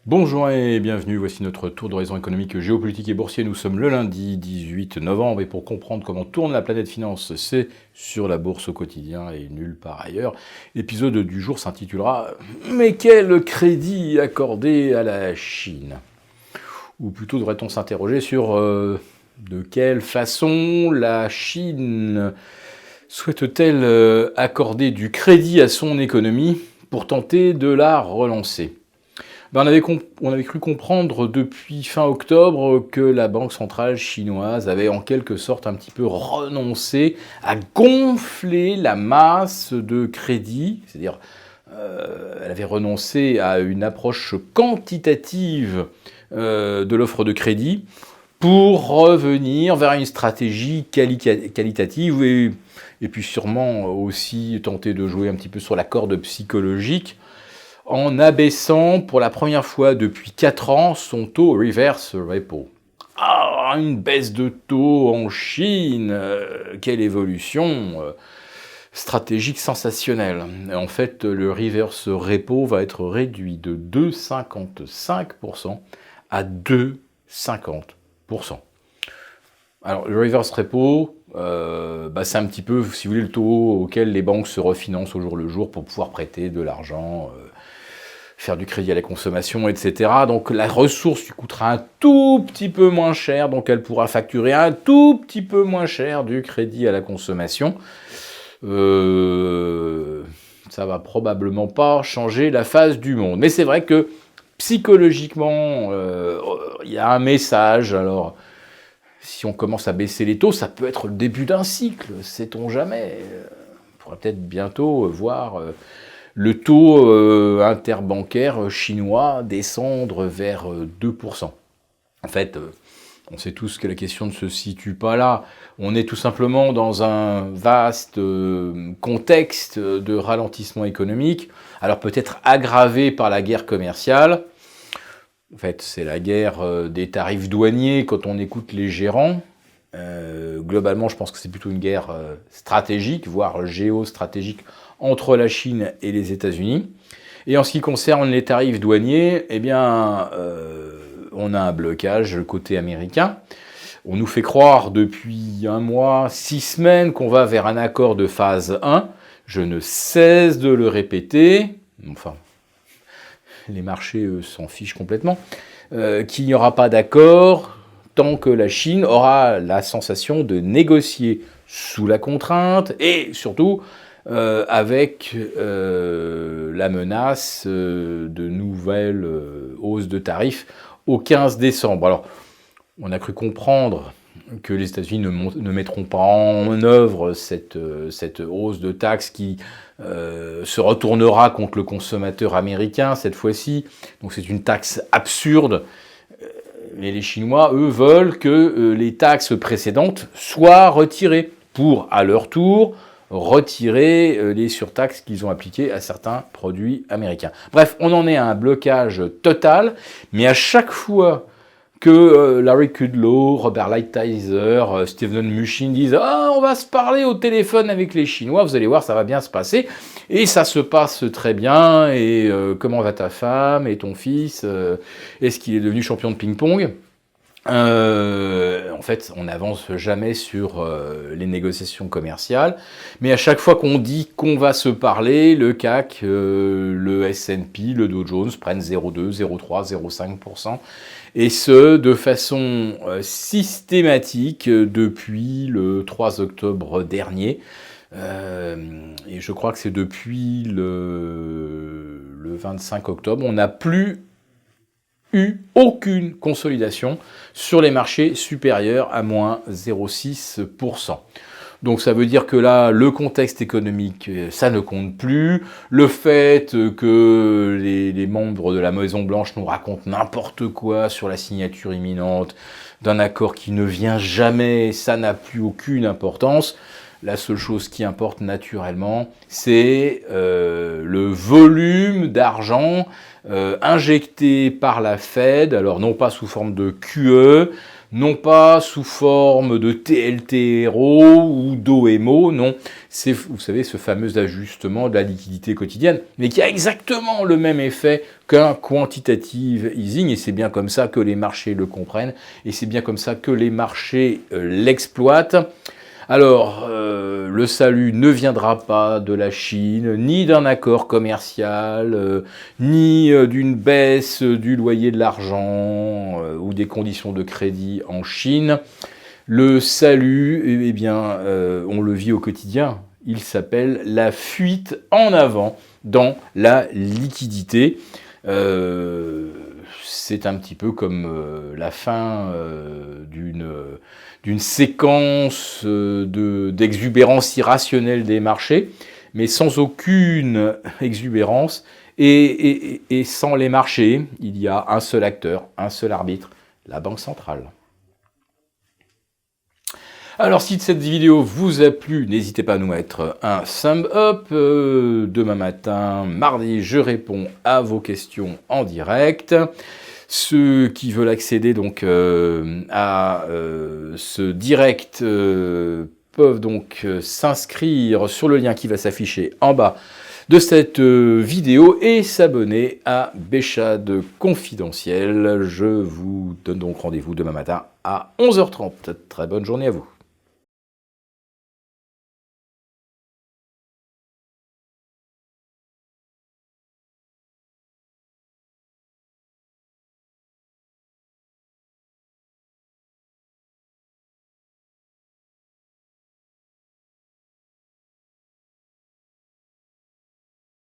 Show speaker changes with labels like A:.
A: Bonjour et bienvenue, voici notre tour d'horizon économique, géopolitique et boursier. Nous sommes le lundi 18 novembre et pour comprendre comment tourne la planète finance, c'est sur la bourse au quotidien et nulle part ailleurs. L'épisode du jour s'intitulera « Mais quel crédit accordé à la Chine ?» Ou plutôt devrait-on s'interroger sur de quelle façon la Chine souhaite-t-elle accorder du crédit à son économie pour tenter de la relancer. On avait cru comprendre depuis fin octobre que la Banque centrale chinoise avait en quelque sorte un petit peu renoncé à gonfler la masse de crédit, c'est-à-dire elle avait renoncé à une approche quantitative de l'offre de crédit pour revenir vers une stratégie qualitative et puis sûrement aussi tenter de jouer un petit peu sur la corde psychologique en abaissant pour la première fois depuis 4 ans son taux reverse repo. Ah, une baisse de taux en Chine, quelle évolution stratégique sensationnelle. En fait, le reverse repo va être réduit de 2,55% à 2,50%. Alors, le reverse repo, c'est un petit peu, si vous voulez, le taux auquel les banques se refinancent au jour le jour pour pouvoir prêter de l'argent, faire du crédit à la consommation, etc. Donc la ressource lui coûtera un tout petit peu moins cher, donc elle pourra facturer un tout petit peu moins cher du crédit à la consommation. Ça va probablement pas changer la face du monde. Mais c'est vrai que psychologiquement, il y a un message. Alors, si on commence à baisser les taux, ça peut être le début d'un cycle, sait-on jamais. On pourra peut-être bientôt voir le taux interbancaire chinois descendre vers 2%. En fait, on sait tous que la question ne se situe pas là. On est tout simplement dans un vaste contexte de ralentissement économique, alors peut-être aggravé par la guerre commerciale. En fait, c'est la guerre des tarifs douaniers quand on écoute les gérants. Globalement, je pense que c'est plutôt une guerre stratégique, voire géostratégique, entre la Chine et les États-Unis. Et en ce qui concerne les tarifs douaniers, on a un blocage côté américain. On nous fait croire depuis 1 mois, 6 semaines qu'on va vers un accord de phase 1. Je ne cesse de le répéter. Enfin, les marchés, eux, s'en fichent complètement. Qu'il n'y aura pas d'accord tant que la Chine aura la sensation de négocier sous la contrainte et surtout avec la menace de nouvelles hausses de tarifs au 15 décembre. Alors, on a cru comprendre que les États-Unis ne mettront pas en œuvre cette hausse de taxes qui se retournera contre le consommateur américain cette fois-ci. Donc c'est une taxe absurde. Mais les Chinois, eux, veulent que les taxes précédentes soient retirées pour, à leur tour, retirer les surtaxes qu'ils ont appliquées à certains produits américains. Bref, on en est à un blocage total, mais à chaque fois que Larry Kudlow, Robert Lighthizer, Steven Mnuchin disent « Ah, on va se parler au téléphone avec les Chinois, vous allez voir, ça va bien se passer. » Et ça se passe très bien, et comment va ta femme et ton fils est-ce qu'il est devenu champion de ping-pong en fait, on n'avance jamais sur les négociations commerciales, mais à chaque fois qu'on dit qu'on va se parler, le CAC, le S&P, le Dow Jones prennent 0,2, 0,3, 0,5%, et ce, de façon systématique depuis le 3 octobre dernier. Et je crois que c'est depuis le 25 octobre, on n'a plus eu aucune consolidation sur les marchés supérieurs à moins 0,6%. Donc ça veut dire que là, le contexte économique, ça ne compte plus. Le fait que les membres de la Maison-Blanche nous racontent n'importe quoi sur la signature imminente d'un accord qui ne vient jamais, ça n'a plus aucune importance. La seule chose qui importe naturellement, c'est le volume d'argent injecté par la Fed, alors non pas sous forme de QE, non pas sous forme de TLTRO ou d'OMO, non, c'est, vous savez, ce fameux ajustement de la liquidité quotidienne, mais qui a exactement le même effet qu'un quantitative easing, et c'est bien comme ça que les marchés le comprennent, et c'est bien comme ça que les marchés l'exploitent. Alors, le salut ne viendra pas de la Chine, ni d'un accord commercial, ni d'une baisse du loyer de l'argent ou des conditions de crédit en Chine. Le salut, eh bien, on le vit au quotidien. Il s'appelle la fuite en avant dans la liquidité. C'est un petit peu comme la fin d'une séquence d'exubérance irrationnelle des marchés, mais sans aucune exubérance et sans les marchés, il y a un seul acteur, un seul arbitre, la Banque centrale. Alors si cette vidéo vous a plu, n'hésitez pas à nous mettre un thumb up. Demain matin, mardi, je réponds à vos questions en direct. Ceux qui veulent accéder donc à ce direct peuvent donc s'inscrire sur le lien qui va s'afficher en bas de cette vidéo et s'abonner à Béchade Confidentiel. Je vous donne donc rendez-vous demain matin à 11h30. Très bonne journée à vous.